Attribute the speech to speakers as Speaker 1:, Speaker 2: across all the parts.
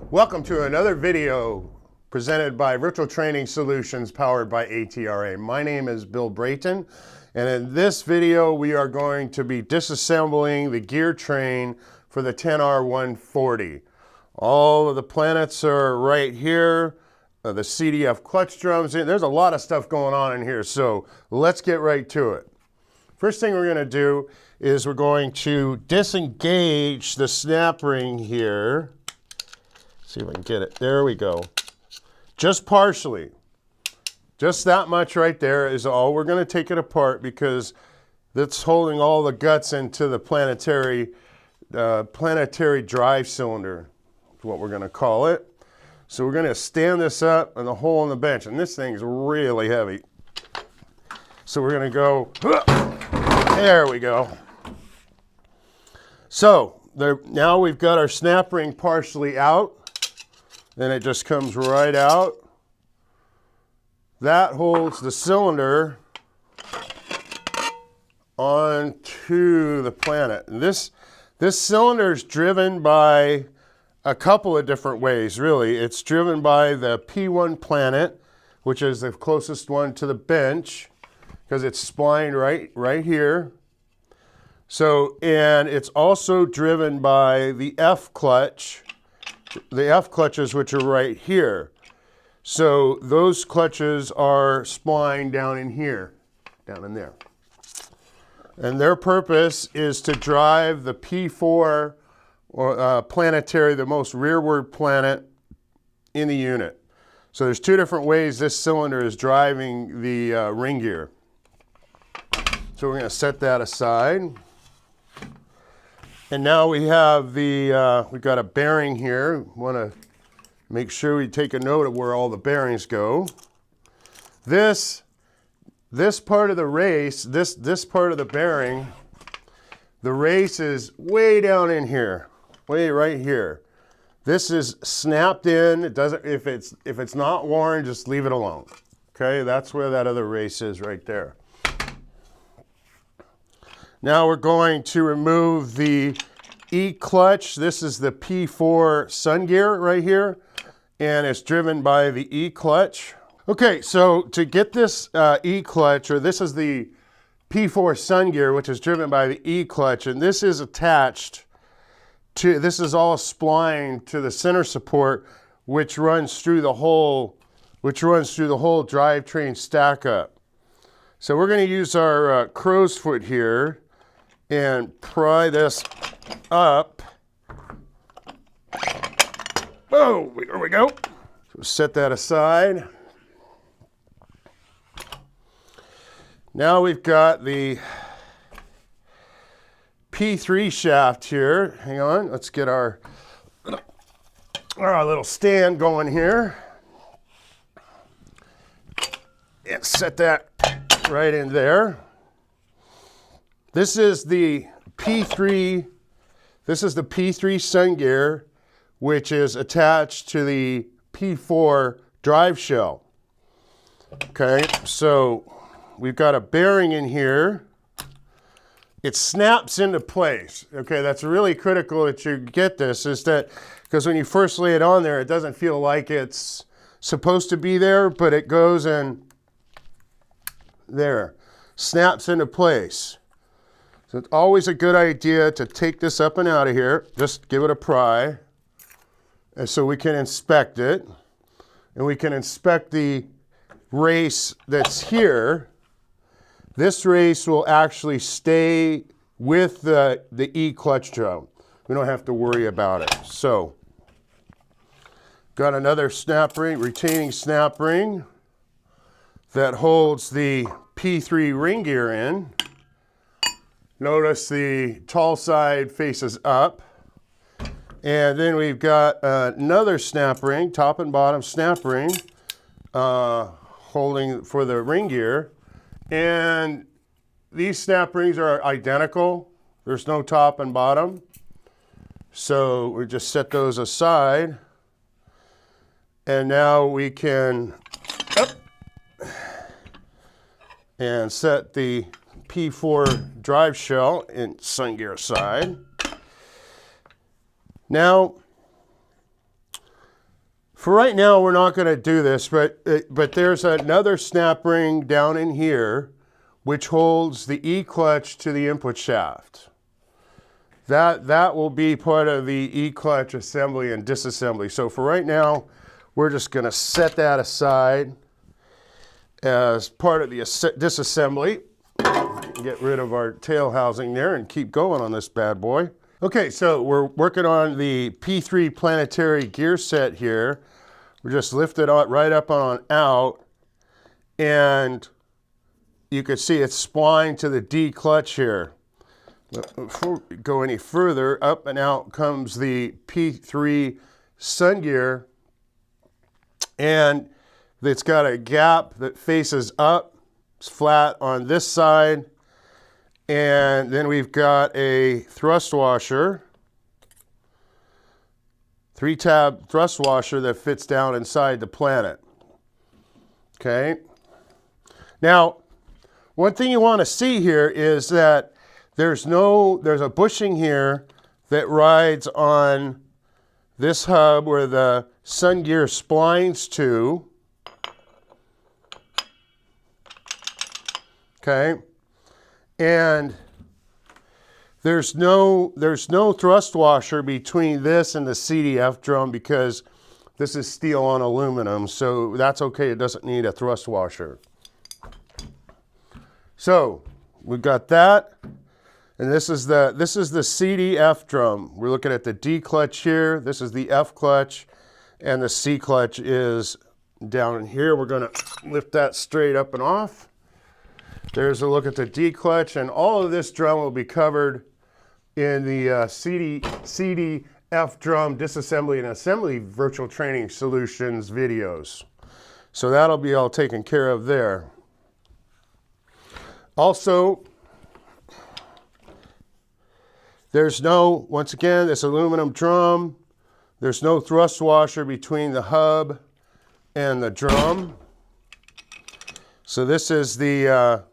Speaker 1: Welcome to another video presented by Virtual Training Solutions powered by ATRA. My name is Bill Brayton, and in this video we are going to be disassembling the gear train for the 10R140. All of the planets are right here, the CDF clutch drums. There's a lot of stuff going on in here, so let's get right to it. First thing we're going to do is we're going to disengage the snap ring here. See if I can get it. There we go. Just partially. Just that much right there is all. We're going to take it apart because that's holding all the guts into the planetary drive cylinder, is what we're going to call it. So we're going to stand this up in the hole in the bench, and this thing is really heavy. So we're going to go, there we go. So now we've got our snap ring partially out. Then it just comes right out. That holds the cylinder onto the planet. And this cylinder is driven by a couple of different ways, really. It's driven by the P1 planet, which is the closest one to the bench, because it's splined right here. So, and it's also driven by the F clutch. The F clutches, which are right here. So those clutches are splined down in here, down in there. And their purpose is to drive the P4 or planetary, the most rearward planet in the unit. So there's two different ways this cylinder is driving the ring gear. So we're going to set that aside. And now we have we've got a bearing here. We want to make sure we take a note of where all the bearings go. This part of the race, this part of the bearing, the race is way down in here, way right here. This is snapped in. It doesn't, if it's not worn, just leave it alone. Okay, that's where that other race is right there. Now we're going to remove the Eclutch. This is the P4 sun gear right here, and it's driven by the Eclutch. Okay, so to get this Eclutch, or this is the P4 sun gear, which is driven by the Eclutch, and this is attached to, this is all splined to the center support, which runs through the whole drivetrain stack up. So we're going to use our crow's foot here and pry this up. Oh, there we go. So set that aside. Now we've got the P3 shaft here. Hang on, let's get our little stand going here. And set that right in there. This is the P3 sun gear, which is attached to the P4 drive shell. Okay, so we've got a bearing in here. It snaps into place. Okay, that's really critical that you get this, is that because when you first lay it on there, it doesn't feel like it's supposed to be there, but it goes in there, snaps into place. So it's always a good idea to take this up and out of here. Just give it a pry. And so we can inspect it. And we can inspect the race that's here. This race will actually stay with the E-clutch drum. We don't have to worry about it. So, got another snap ring, retaining snap ring that holds the P3 ring gear in. Notice the tall side faces up. And then we've got another snap ring, top and bottom snap ring, holding for the ring gear. And these snap rings are identical. There's no top and bottom. So we just set those aside. And now we can and set the P4 drive shell in sun gear side. Now For right now, we're not going to do this, but there's another snap ring down in here which holds the Eclutch to the input shaft. That will be part of the Eclutch assembly and disassembly. So for right now, we're just going to set that aside as part of the disassembly. Get rid of our tail housing there and keep going on this bad boy. Okay, so we're working on the P3 planetary gear set here. We're just lifted right up on out, and you can see it's splined to the D clutch here. Before we go any further, up and out comes the P3 sun gear, and it's got a gap that faces up. It's flat on this side, and then we've got a thrust washer, 3-tab thrust washer that fits down inside the planet. Okay. Now, one thing you want to see here is that there's a bushing here that rides on this hub where the sun gear splines to. Okay. And there's no thrust washer between this and the CDF drum because this is steel on aluminum, so that's okay. It doesn't need a thrust washer. So we've got that, and this is the CDF drum. We're looking at the D clutch here. This is the F clutch, and the C clutch is down in here. We're going to lift that straight up and off. There's a look at the D clutch, and all of this drum will be covered in the CDF drum disassembly and assembly virtual training solutions videos. So that'll be all taken care of there. Also, once again, this aluminum drum, there's no thrust washer between the hub and the drum. So this is the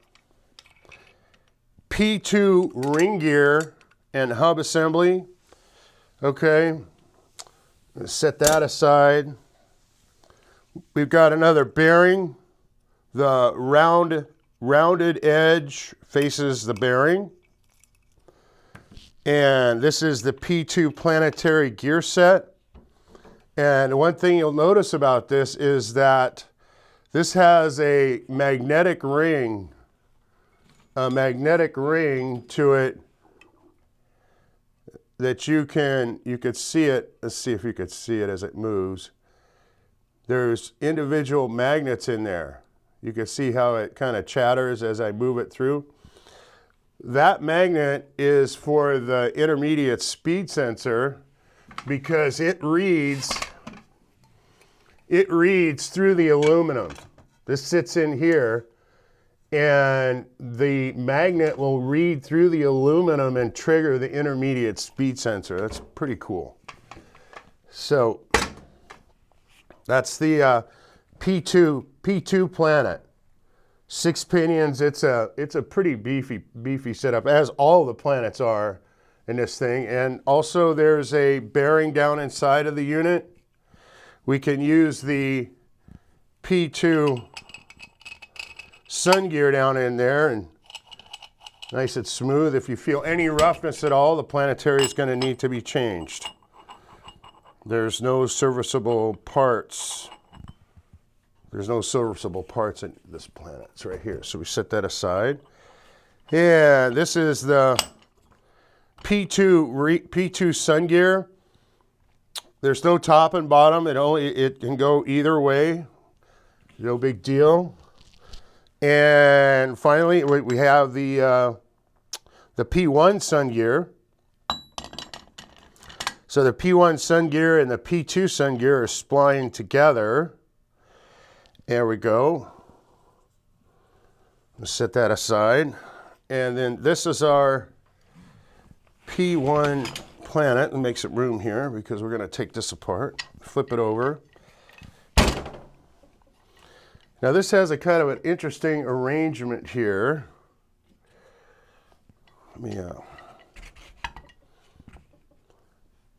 Speaker 1: P2 ring gear and hub assembly. Okay, let's set that aside. We've got another bearing. The rounded edge faces the bearing. And this is the P2 planetary gear set. And one thing you'll notice about this is that this has a magnetic ring to it that you could see it. Let's see if you could see it as it moves. There's individual magnets in there. You can see how it kind of chatters as I move it through. That magnet is for the intermediate speed sensor because it reads through the aluminum. This sits in here, and the magnet will read through the aluminum and trigger the intermediate speed sensor. That's pretty cool. So that's the P2 Planet. 6 pinions. It's a pretty beefy setup, as all the planets are in this thing. And also there's a bearing down inside of the unit. We can use the P2 sun gear down in there, and nice and smooth. If you feel any roughness at all, the planetary is going to need to be changed. There's no serviceable parts. There's no serviceable parts in this planet. It's right here. So we set that aside. And this is the P2 sun gear. There's no top and bottom. It can go either way. No big deal. And finally, we have the P1 sun gear. So the P1 sun gear and the P2 sun gear are splined together. There we go. Let's set that aside. And then this is our P1 planet. And make some room here because we're going to take this apart. Flip it over. Now this has a kind of an interesting arrangement here.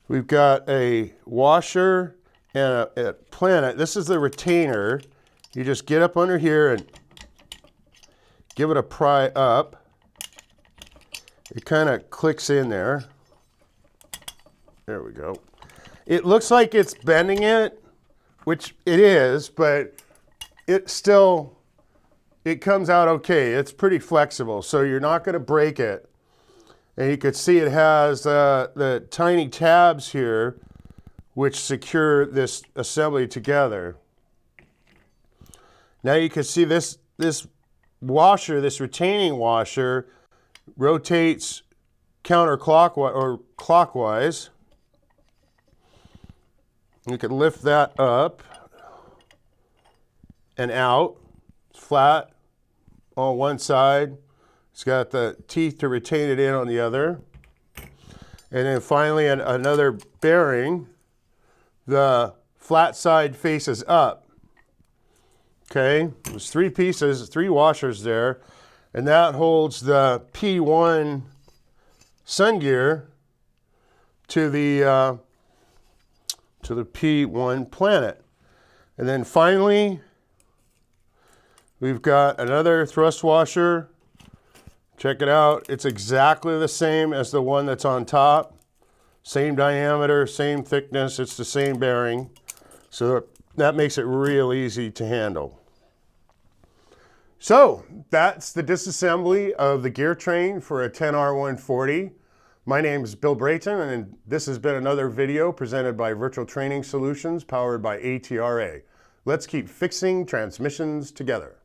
Speaker 1: We've got a washer and a planet. This is the retainer. You just get up under here and give it a pry up. It kind of clicks in there. There we go. It looks like it's bending it, which it is, but it comes out okay. It's pretty flexible, so you're not going to break it. And you can see it has the tiny tabs here which secure this assembly together. Now you can see this washer, this retaining washer, rotates counterclockwise or clockwise. You can lift that up and out. It's flat on one side. It's got the teeth to retain it in on the other. And then finally another bearing. The flat side faces up. Okay, there's three pieces, three washers there, and that holds the P1 sun gear to the P1 planet. And then finally, we've got another thrust washer. Check it out. It's exactly the same as the one that's on top. Same diameter, same thickness. It's the same bearing. So that makes it real easy to handle. So that's the disassembly of the gear train for a 10R140. My name is Bill Brayton, and this has been another video presented by Virtual Training Solutions powered by ATRA. Let's keep fixing transmissions together.